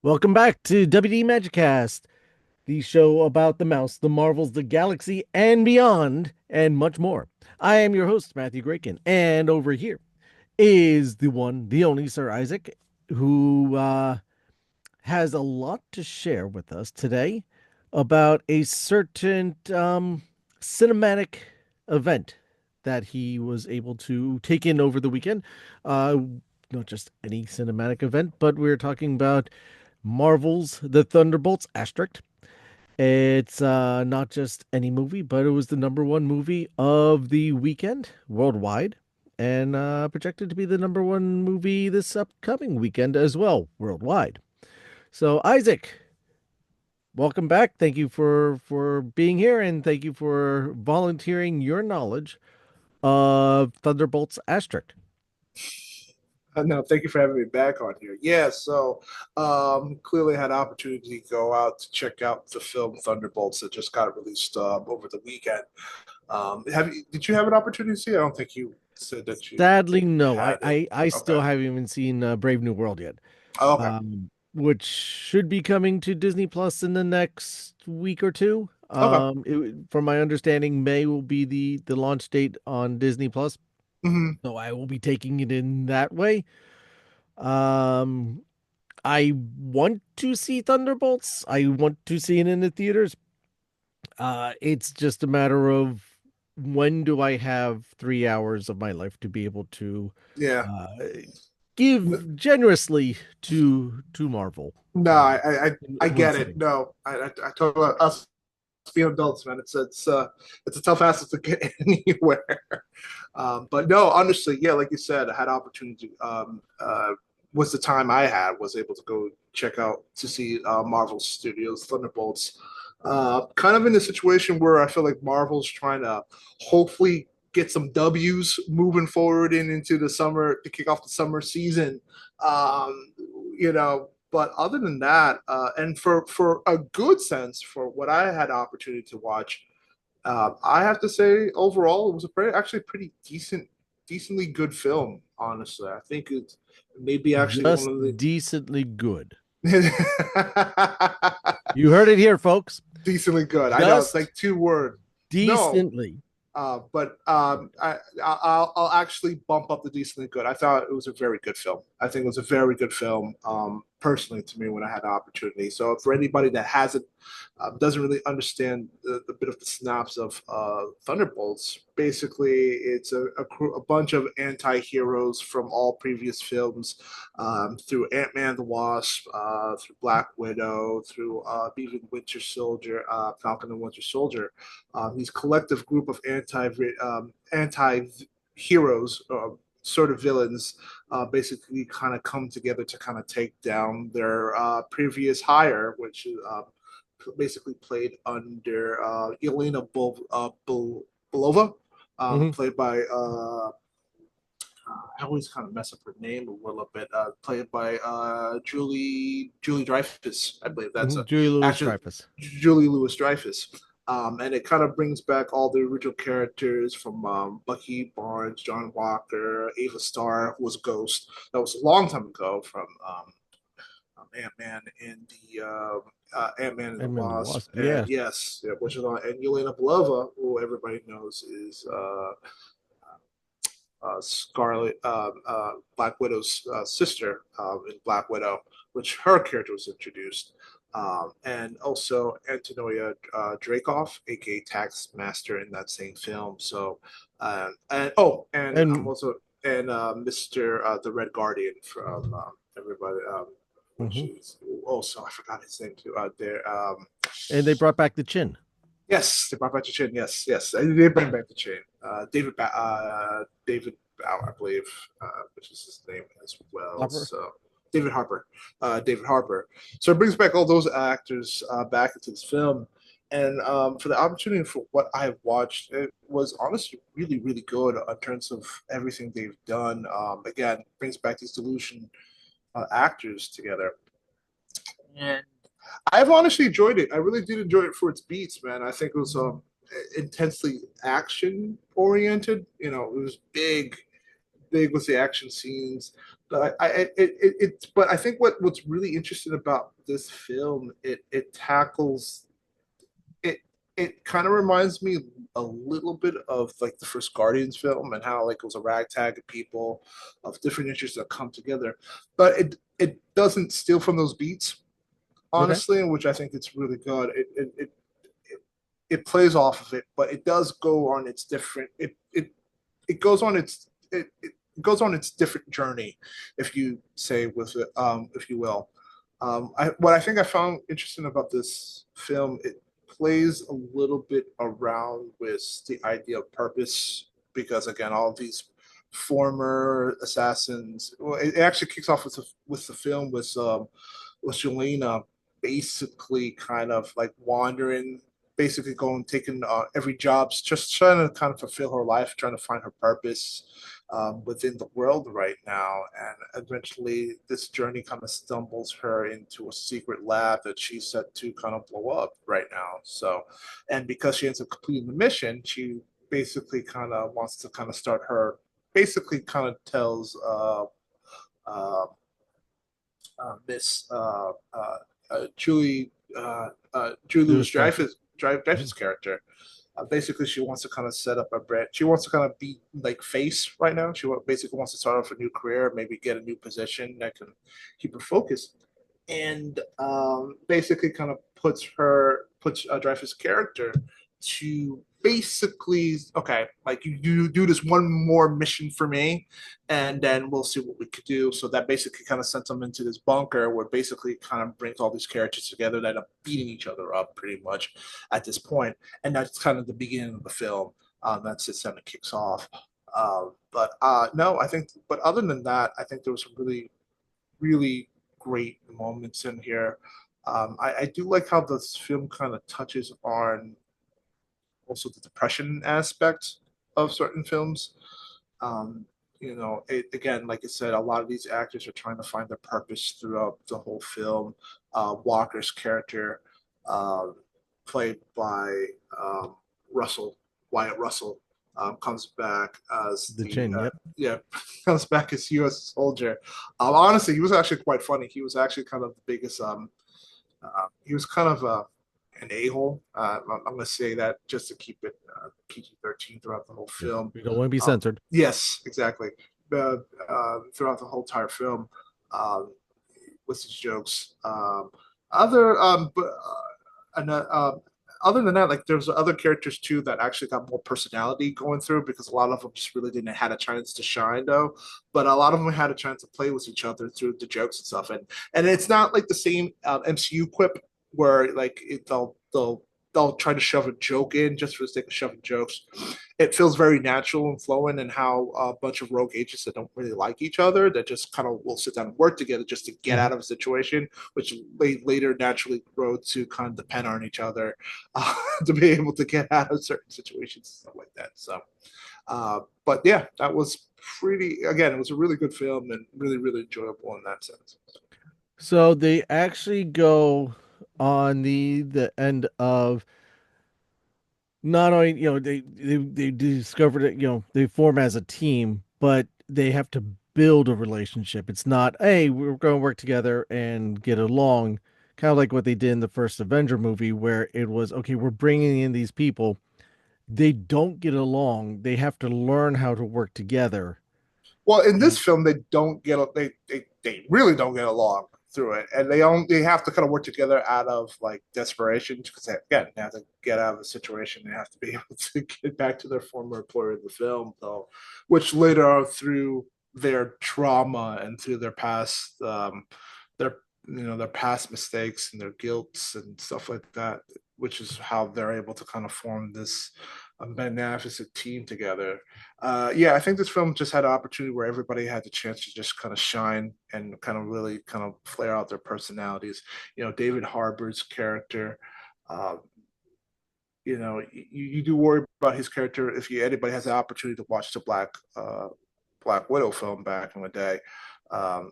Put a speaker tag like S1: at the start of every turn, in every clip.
S1: Welcome back to WD Magicast, the show about the mouse, the marvels, the galaxy, and beyond, and much more. I am your host, Matthew Graken, and over here is the one, the only Sir Isaac, who has a lot to share with us today about a certain cinematic event that he was able to take in over the weekend. Uh, Not just any cinematic event, but we're talking about Marvel's The Thunderbolts asterisk. It's not just any movie, but it was the number one movie of the weekend worldwide and projected to be the number one movie this upcoming weekend as well worldwide. So, Isaac, welcome back. Thank you for being here and thank you for volunteering your knowledge of Thunderbolts asterisk.
S2: No, thank you for having me back on here. Yeah, so clearly had opportunity to go out to check out the film Thunderbolts that just got released over the weekend. Did you have an opportunity to see it? I don't think you said that you
S1: Sadly, no. I
S2: had it.
S1: I, I
S2: Okay.
S1: still haven't even seen Brave New World yet.
S2: Oh, okay.
S1: Which should be coming to Disney Plus in the next week or two.
S2: Okay.
S1: From my understanding, May will be the launch date on Disney Plus,
S2: Hmm.
S1: so I will be taking it in that way. Um, I want to see Thunderbolts. I want to see it in the theaters. It's just a matter of when do I have 3 hours of my life to be able to
S2: Yeah.
S1: uh, give generously to Marvel.
S2: No,
S1: Uh,
S2: I
S1: in one
S2: get it.
S1: sitting.
S2: No, I totally us being adults, man. It's a tough hassle to get anywhere. But no, honestly, yeah, like you said, I had opportunity. Was the time I had was able to go check out to see Marvel Studios Thunderbolts. Kind of in a situation where I feel like Marvel's trying to hopefully get some W's moving forward and into the summer to kick off the summer season. Um, but other than that, and for a good sense for what I had opportunity to watch, I have to say overall it was actually pretty decently good film. Honestly, I think it's maybe actually one
S1: Just
S2: of the
S1: decently good. You heard it here, folks.
S2: decently good. I know it's
S1: Just
S2: like two words. No,
S1: decently.
S2: I'll actually bump up the decently good. I thought it was a very good film. I think it was a very good film, personally to me when I had the opportunity. So for anybody that hasn't doesn't really understand the bit of the synopsis of Thunderbolts, basically it's a bunch of anti-heroes from all previous films, through Ant-Man the Wasp, through Black Widow, through even Winter Soldier, Falcon and Winter Soldier. These collective group of anti heroes, sort of villains, basically kind of come together to kind of take down their previous hire, which basically played under Elena Belova,
S1: Mhm.
S2: played by I always kind of mess up her name a little bit. Played by Julie Dreyfus, I believe that's a
S1: Julie Louis
S2: actress,
S1: Dreyfus.
S2: Julie Louis Dreyfus. And it kind of brings back all the original characters from Bucky Barnes, John Walker, Ava Starr, who was Ghost. That was a long time ago from Ant Man and the Ant Man and the
S1: I'm in the
S2: Wasp,
S1: Wasp.
S2: and
S1: Yeah.
S2: yes, yeah, which is on, and Yelena Belova, who everybody knows is Scarlet, Black Widow's sister in Black Widow, which her character was introduced, and also Antonia Dreykov, aka Taskmaster, in that same film. So, and I'm
S1: And
S2: also and Mr. The Red Guardian from everybody, which
S1: mhm.
S2: is also I forgot his name too. There,
S1: And they brought back the chin.
S2: yes, they brought back the chain. Yes, yes, they did bring back the chain. David Bauer, I believe, which is his name as well.
S1: Hopper.
S2: So David Harper. So it brings back all those actors back into this film, and for the opportunity for what I have watched, it was honestly really, really good in terms of everything they've done. Again, brings back these delusion actors together, and I've honestly enjoyed it. I really did enjoy it for its beats, man. I think it was intensely action oriented. You know, it was big with the action scenes. but I think what's really interesting about this film, it tackles it it kind of reminds me a little bit of like the first Guardians film and how like it was a ragtag of people of different interests that come together, but it doesn't steal from those beats,
S1: Okay.
S2: honestly, which I think it's really good. It plays off of it, but it does go on its different it goes on it goes on its different journey, if you say with it, if you will. What I think I found interesting about this film, it plays a little bit around with the idea of purpose because again, all these former assassins. Well, it actually kicks off with the film with Jelena basically kind of like wandering, basically going taking every job, just trying to kind of fulfill her life, trying to find her purpose within the world right now. And eventually, this journey kind of stumbles her into a secret lab that she's set to kind of blow up right now. So, and because she ends up completing the mission, she basically kind of wants to kind of start her. Basically, kind of tells uh, Miss Julie
S1: Louis
S2: Louis
S1: Dreyfus.
S2: Dreyfus character. Basically, she wants to kind of set up a brand. She wants to kind of be like face right now. Basically wants to start off a new career, maybe get a new position that can keep her focused, and basically kind of puts Dreyfus' character to basically okay, like you do this one more mission for me, and then we'll see what we could do. So that basically kind of sends them into this bunker where basically kind of brings all these characters together that are beating each other up pretty much at this point, and that's kind of the beginning of the film. That's it, and it kicks off. But no, I think. But other than that, I think there was some really great moments in here. I do like how this film kind of touches on also the depression aspect of certain films. Um, again, like I said, a lot of these actors are trying to find their purpose throughout the whole film. Walker's character, um, played by Russell Wyatt Russell, comes back as
S1: The chin. Yep.
S2: yeah comes back as U.S. soldier. Honestly, he was actually quite funny. He was actually kind of the biggest. He was kind of an a-hole. I'm going to say that just to keep it PG-13 throughout the whole
S1: Yes.
S2: film.
S1: We don't want to be
S2: Um,
S1: censored.
S2: yes, exactly. Throughout the whole entire film, um, with his jokes. Other, but and, Other than that, like there's other characters too that actually got more personality going through because a lot of them just really didn't had a chance to shine though. But a lot of them had a chance to play with each other through the jokes and stuff. And it's not like the same MCU quip where they'll try to shove a joke in just for the sake of shoving jokes. It feels very natural and flowing, and how a bunch of rogue agents that don't really like each other that just kind of will sit down and work together just to get
S1: Mm-hmm.
S2: out of a situation, which later naturally grow to kind of depend on each other to be able to get out of certain situations and stuff like that. So, but yeah, that was pretty. Again, it was a really good film and really enjoyable in that sense.
S1: So they actually go on the end of not only they discovered it, they form as a team, but they have to build a relationship. It's not, hey, we're going to work together and get along, kind of like what they did in the first Avenger movie, where it was okay, we're bringing in these people, they don't get along, they have to learn how to work together.
S2: Well, in this
S1: And
S2: film, they don't get they really don't get along through it, and they have to kind of work together out of like desperation because again they have to get out of the situation. They have to be able to get back to their former employer in the film, though, which later on through their trauma and through their their past mistakes and their guilts and stuff like that, which is how they're able to kind of form this magnificent team together. Yeah, I think this film just had an opportunity where everybody had the chance to just kind of shine and kind of really kind of flare out their personalities. David Harbour's character. Uh, you do worry about his character if anybody has the opportunity to watch the Black Widow film back in the day. How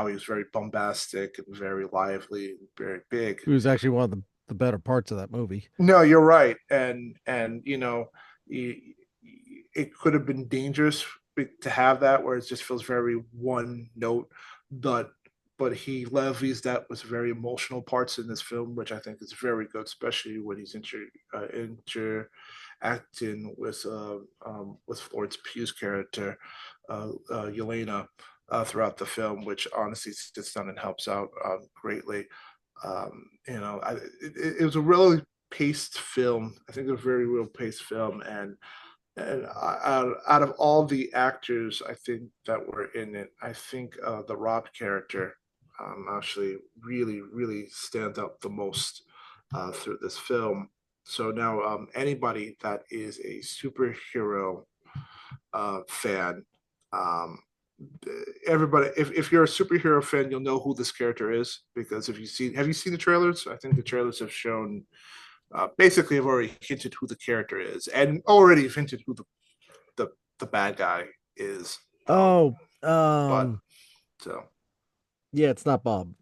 S2: he was very bombastic and very lively and very big.
S1: it was actually one of the better parts of that movie.
S2: No, you're right, and it could have been dangerous to have that where it just feels very one note, but he levies that with very emotional parts in this film, which I think is very good, especially when he's interacting with Florence Pugh's character, Yelena, throughout the film, which honestly sits down and helps out greatly. It was a really paced film. I think it was a very real paced film, and out of all the actors, I think that were in it, I think the Rob character actually really stands out the most through this film. So now, anybody that is a superhero fan, um, everybody, if you're a superhero fan, you'll know who this character is because if you see, have you seen the trailers? I think the trailers have shown basically have already hinted who the character is and already hinted who the, the bad guy is.
S1: Oh,
S2: But so
S1: yeah, it's not Bob.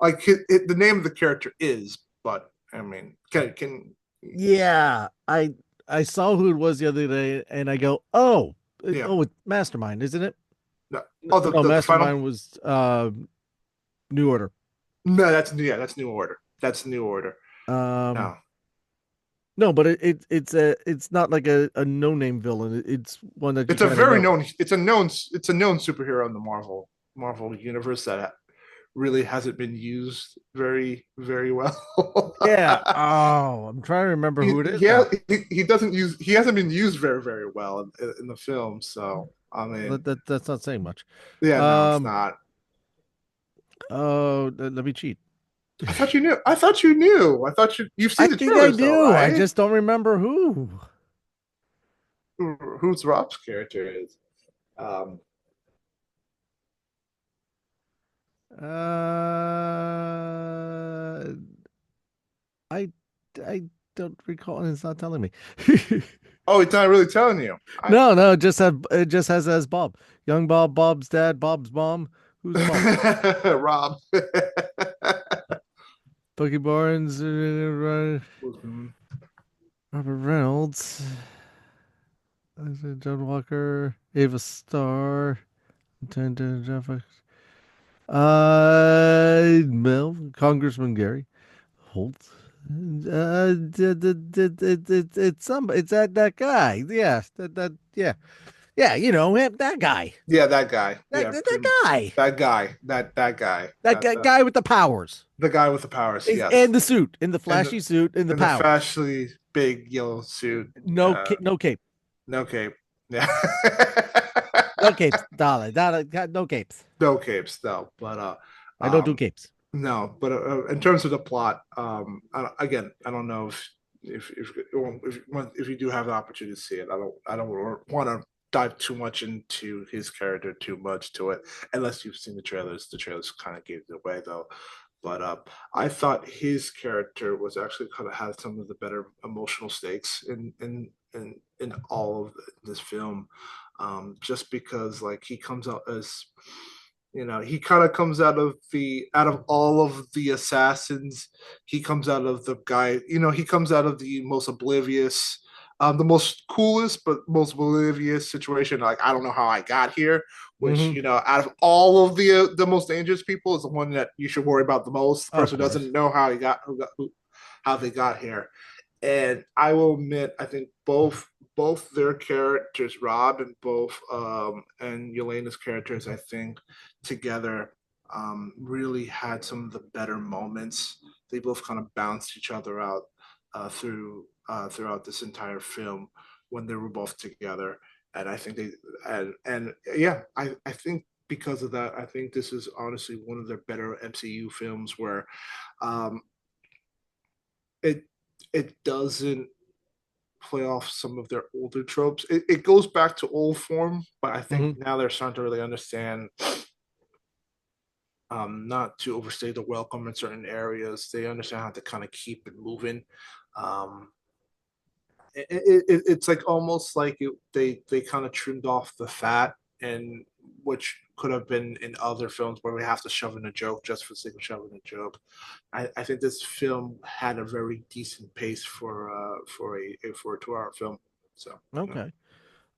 S2: like the name of the character is, but I mean, can
S1: Yeah, I saw who it was the other day, and I go, oh,
S2: yeah,
S1: it's Mastermind, isn't it?
S2: no, oh
S1: No,
S2: the final,
S1: Mastermind was New Order.
S2: no, that's New Order, that's New Order.
S1: Um,
S2: No,
S1: no, but it's not like a no name villain. It's one that you
S2: it's a
S1: kind of
S2: very
S1: know.
S2: known, it's a known superhero in the Marvel universe that really hasn't been used very well.
S1: Yeah. Oh, I'm trying to remember who it is
S2: Yeah,
S1: now.
S2: he doesn't use he hasn't been used very well in the film. So I mean,
S1: That's not saying much.
S2: yeah, no, it's
S1: Um.
S2: not.
S1: Oh, let me cheat.
S2: I thought you knew. I thought you knew. I thought you've
S1: I
S2: seen the
S1: think I
S2: trailers though,
S1: do. I
S2: right?
S1: just don't remember who.
S2: Who's Rob's character is? Um,
S1: Uh, I I don't recall, and it's not telling me.
S2: oh, it's not really telling you. I
S1: No, no, it just has as Bob, young Bob, Bob's dad, Bob's mom. Who's Bob?
S2: Rob.
S1: Bucky Barnes, Robert Reynolds, John Walker, Ava Starr, Jeff, Mel, Congressman Gary Holt. It's it's that guy. Yeah, yeah, yeah. You know him, that guy,
S2: Yeah, that guy. Yeah,
S1: that guy,
S2: that guy. That guy.
S1: guy with the powers.
S2: The guy with the powers.
S1: Is
S2: Yes,
S1: and the suit, in the
S2: and
S1: flashy suit, and the
S2: in the
S1: powers.
S2: fashionably big yellow suit.
S1: No cape,
S2: No cape. Yeah.
S1: no capes, darling, darling, no capes.
S2: No capes, no.
S1: I don't do
S2: Um,
S1: capes.
S2: no. But in terms of the plot, again, I don't know if you do have the opportunity to see it. I don't want to dive too much into his character too much to it unless you've seen the trailers. The trailers kind of gave it away though. But I thought his character was actually kind of had some of the better emotional stakes in all of this film, just because like he comes out as he kind of comes out of all of the assassins, he comes out of the guy, he comes out of the most oblivious, the most coolest but most oblivious situation. Like I don't know how I got here, which
S1: Hmm.
S2: out of all of the most dangerous people is the one that you should worry about the most. The
S1: Of
S2: person who
S1: course.
S2: doesn't know how how they got here. And I will admit, I think both their characters, Rob and both and Yelena's characters, I think together really had some of the better moments. They both kind of balanced each other out throughout this entire film when they were both together. And I think and yeah, I think because of that, I think this is honestly one of their better MCU films where um, it it doesn't play off some of their older tropes. It goes back to old form, but I think
S1: Hmm.
S2: now they're starting to really understand not to overstay the welcome in certain areas. They understand how to kind of keep it moving. Um, it's like almost like they kind of trimmed off the fat, and which could have been in other films where we have to shove in a joke just for the sake of shoving a joke. I think this film had a very decent pace for a 2 hour film. So,
S1: Okay.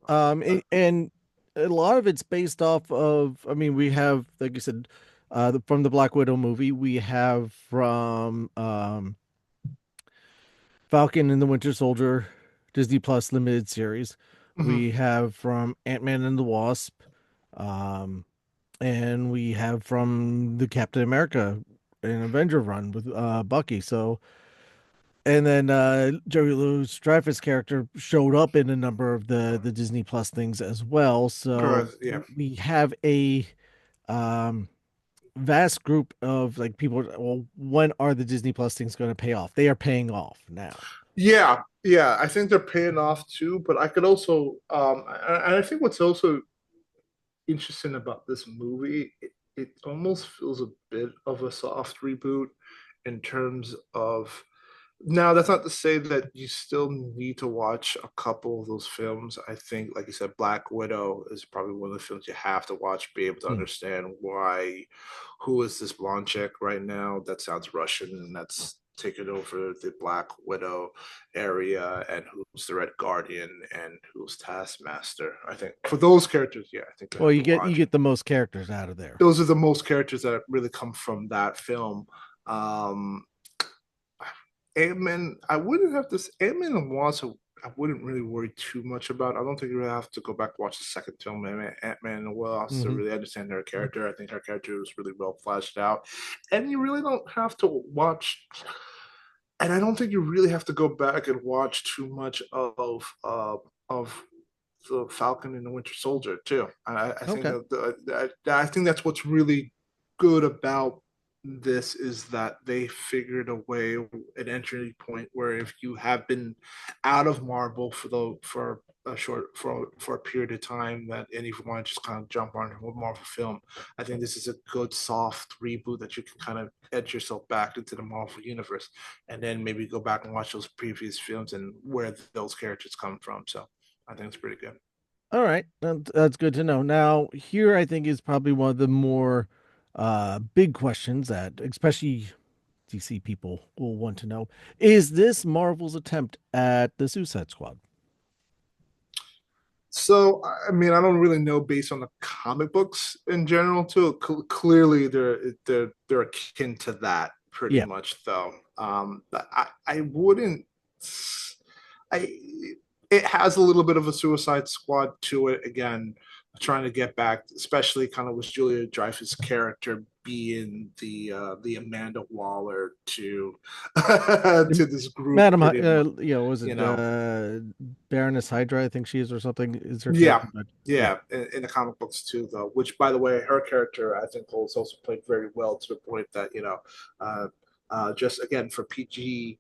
S2: uh,
S1: And a lot of it's based off of, I mean, we have, like you said, from the Black Widow movie, we have from Falcon and the Winter Soldier Disney Plus limited series.
S2: mhm,
S1: We have from Ant-Man and the Wasp, um, and we have from the Captain America and Avenger run with Bucky. So, and then Jerry Lewis Dreyfus character showed up in a number of the Disney Plus things as well. So
S2: correct. Yeah.
S1: we have a um, vast group of like people. Well, when are the Disney Plus things going to pay off? They are paying off now.
S2: Yeah, yeah, I think they're paying off too, but I could also I think what's also interesting about this movie, it almost feels a bit of a soft reboot in terms of now, that's not to say that you still need to watch a couple of those films. I think, like you said, Black Widow is probably one of the films you have to watch, be able to
S1: Hmm.
S2: understand why, who is this blonde chick right now that sounds Russian and that's taken over the Black Widow area, and who's the Red Guardian and who's Taskmaster. I think for those characters, yeah, I think you
S1: Well,
S2: have
S1: you
S2: to
S1: get
S2: watch.
S1: the most characters out of there.
S2: Those are the most characters that really come from that film. Um, Ant-Man, I wouldn't have this Ant-Man and Wasp. I wouldn't really worry too much about. I don't think you really have to go back and watch the second film, Ant-Man and Wasp, to
S1: Hmm.
S2: really understand her character. I think her character was really well fleshed out, and you really don't have to watch. And I don't think you really have to go back and watch too much of the Falcon and the Winter Soldier too. I think
S1: Okay.
S2: I think that's what's really good about this is that they figured a way, an entry point where if you have been out of Marvel for a short for a period of time that and if you want to just kind of jump on a Marvel film, I think this is a good soft reboot that you can kind of edge yourself back into the Marvel universe and then maybe go back and watch those previous films and where those characters come from. So I think it's pretty good.
S1: All right. That's good to know. Now, here I think is probably one of the more big questions that especially DC people will want to know. Is this Marvel's attempt at the Suicide Squad?
S2: So, I mean, I don't really know based on the comic books in general, too. Clearly, they're akin to that pretty
S1: Yeah.
S2: much, though. But I wouldn't. I it has a little bit of a Suicide Squad to it. Again, trying to get back, especially kind of with Julia Dreyfus' character being the Amanda Waller to to this group,
S1: Madam,
S2: pretty much.
S1: was
S2: You
S1: it
S2: know,
S1: Baroness Hydra? I think she is, or something. Is her
S2: yeah,
S1: character? But yeah.
S2: yeah, in the comic books too, though. Which, by the way, her character I think holds also played very well to the point that uh, just again for PG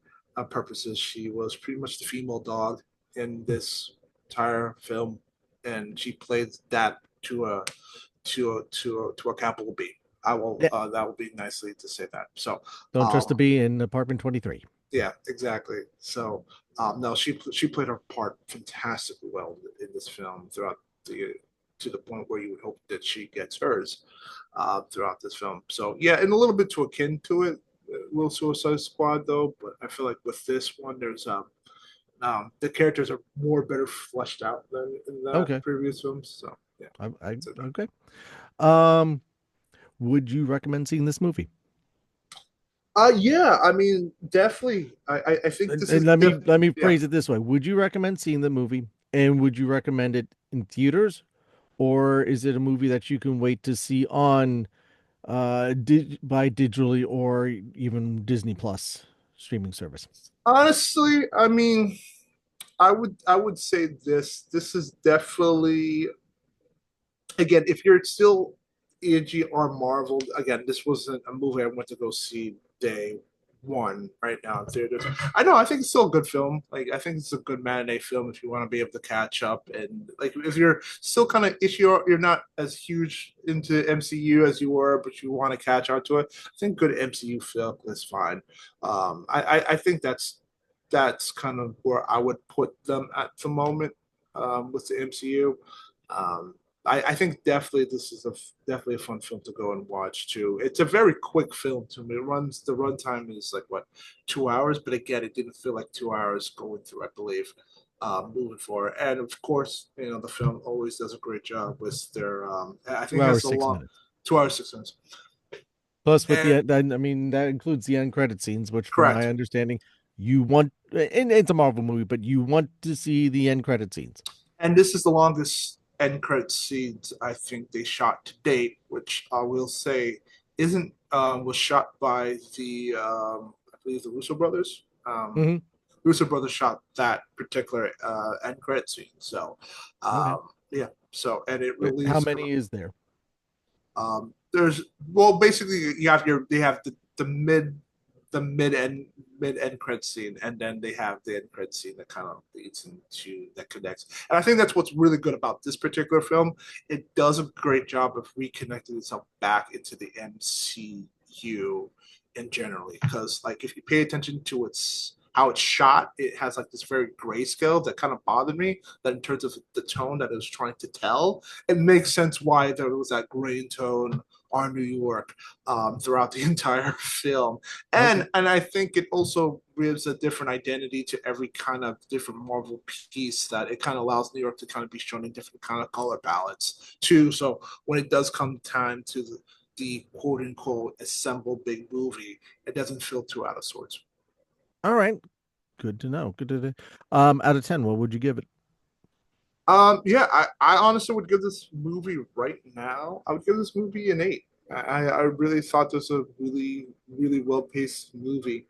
S2: purposes, she was pretty much the female dog in this entire film, and she played that to a capital B. I will
S1: Yeah.
S2: that would be nicely to say that. So,
S1: Don't trust to
S2: um,
S1: be in Apartment 23.
S2: yeah, exactly. So, no, she played her part fantastically well in this film throughout the to the point where you would hope that she gets hers throughout this film. So, yeah, and a little bit too akin to it, Little Suicide Squad, though. But I feel like with this one, there's the characters are more better fleshed out than in that
S1: Okay.
S2: previous films. So, yeah,
S1: I
S2: so that.
S1: okay. Um, would you recommend seeing this movie?
S2: Yeah, I mean, definitely. I think this
S1: And
S2: is
S1: let me
S2: yeah.
S1: phrase it this way: would you recommend seeing the movie, and would you recommend it in theaters, or is it a movie that you can wait to see on buy digitally or even Disney Plus streaming service?
S2: Honestly, I mean, I would say this is definitely again if you're still edgy or Marvel again this wasn't a movie I went to go see day one right now in theaters. I know I think it's still a good film. Like I think it's a good matinee film if you want to be able to catch up and like if you're still kind of if you're not as huge into MCU as you were but you want to catch up to it. I think good MCU film is fine. I think that's kind of where I would put them at the moment with the MCU. Um, I think definitely this is definitely a fun film to go and watch too. It's a very quick film to me. It runs the runtime is like what 2 hours, but again, it didn't feel like 2 hours going through. I believe. moving forward. And of course, the film always does a great job with their. I think
S1: two
S2: it has
S1: hours
S2: a
S1: six
S2: long
S1: minutes.
S2: 2 hours 6 minutes.
S1: Plus, with
S2: And
S1: I mean, that includes the end credit scenes, which, from my
S2: correct.
S1: understanding, you want. And it's a Marvel movie, but you want to see the end credit scenes.
S2: And this is the longest end credit scenes I think they shot to date, which I will say isn't was shot by the I believe the Russo brothers.
S1: Hmm.
S2: Russo brothers shot that particular end credit scene. So
S1: Okay.
S2: yeah. So and it
S1: But how
S2: released.
S1: many is there?
S2: There's well, basically you have your they have the mid end credit scene, and then they have the end credit scene that kind of leads into that connects. And I think that's what's really good about this particular film. It does a great job of reconnecting itself back into the MCU in generally, because like if you pay attention to its how it's shot, it has like this very grayscale that kind of bothered me. That in terms of the tone that it was trying to tell, it makes sense why there was that gray tone on New York throughout the entire film,
S1: Okay.
S2: and I think it also gives a different identity to every kind of different Marvel piece that it kind of allows New York to kind of be shown in different kind of color palettes too. So when it does come time to the quote unquote assembled big movie, it doesn't feel too out of sorts.
S1: All right. Good to know. Good to know. Out of 10, what would you give it?
S2: Yeah, I honestly would give this movie right now. I would give this movie an 8. I really thought this was a really well paced movie.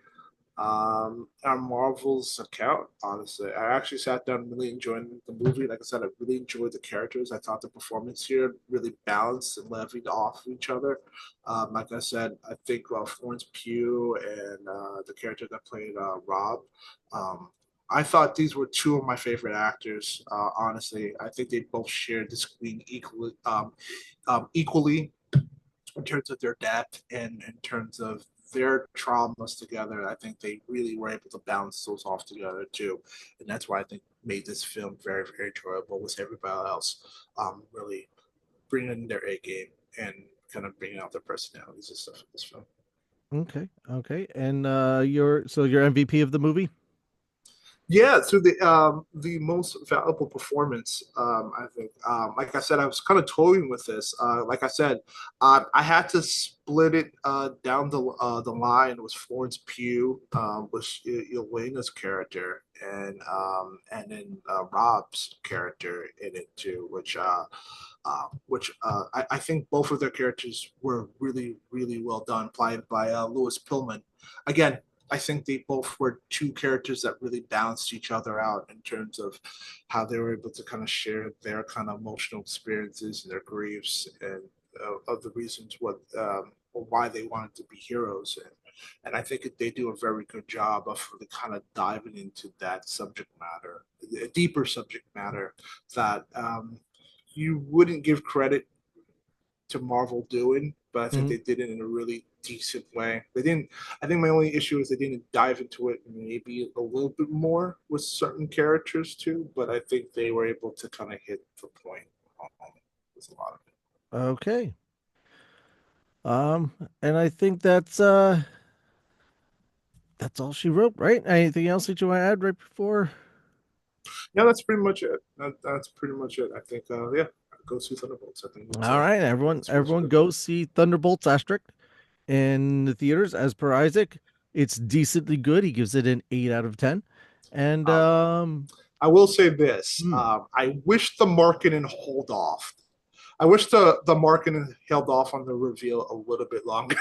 S2: On Marvel's account, honestly, I actually sat down really enjoying the movie. Like I said, I really enjoyed the characters. I thought the performance here really balanced and levied off each other. Like I said, I think Florence Pugh and the character that played Rob. Um, I thought these were two of my favorite actors. Honestly, I think they both shared the screen equally in terms of their depth and in terms of their traumas together. I think they really were able to balance those off together too, and that's why I think made this film very enjoyable. With everybody else really bringing their A game and kind of bringing out their personalities and stuff in this film.
S1: Okay. Okay. And your MVP of the movie?
S2: Yeah, so the most valuable performance, I think. Like I said, I was kind of toying with this. Like I said, I had to split it down the line with Florence Pugh, with Elena's character, and then Rob's character in it too, which I think both of their characters were really well done, played by Louis Pillman. Again, I think they both were two characters that really balanced each other out in terms of how they were able to kind of share their kind of emotional experiences and their griefs and of the reasons why they wanted to be heroes. And I think they do a very good job of really kind of diving into that subject matter, a deeper subject matter that you wouldn't give credit to Marvel doing, but I think
S1: Hmm.
S2: they did it in a really decent way. They didn't. I think my only issue is they didn't dive into it maybe a little bit more with certain characters too. But I think they were able to kind of hit the point with a lot of it.
S1: Okay. And I think that's all she wrote, right? Anything else that you want to add right before?
S2: Yeah, that's pretty much it. That's pretty much it. I think. Yeah, go see Thunderbolts. I think
S1: All right,
S2: that's
S1: everyone
S2: good.
S1: go see Thunderbolts asterisk in the theaters. As per Isaac, it's decently good. He gives it an 8 out of 10. And
S2: Um, I will say this.
S1: hmm.
S2: I wish the marketing hold off. I wish the marketing held off on the reveal a little bit longer.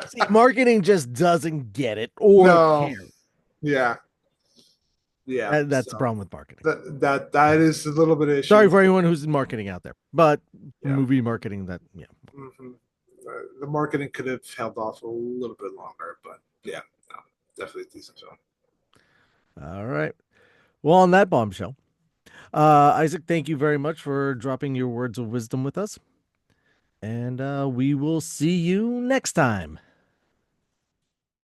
S1: See, marketing just doesn't get it or
S2: No,
S1: care.
S2: yeah, yeah.
S1: That's the
S2: So
S1: problem with marketing.
S2: that is a little bit of issue
S1: Sorry
S2: with
S1: for
S2: the
S1: anyone who's in marketing out there, but
S2: yeah.
S1: movie marketing, that, yeah.
S2: Mm-hmm. The marketing could have held off a little bit longer, but yeah, no, definitely a decent film.
S1: All right. Well, on that bombshell, Isaac, thank you very much for dropping your words of wisdom with us. And we will see you next time.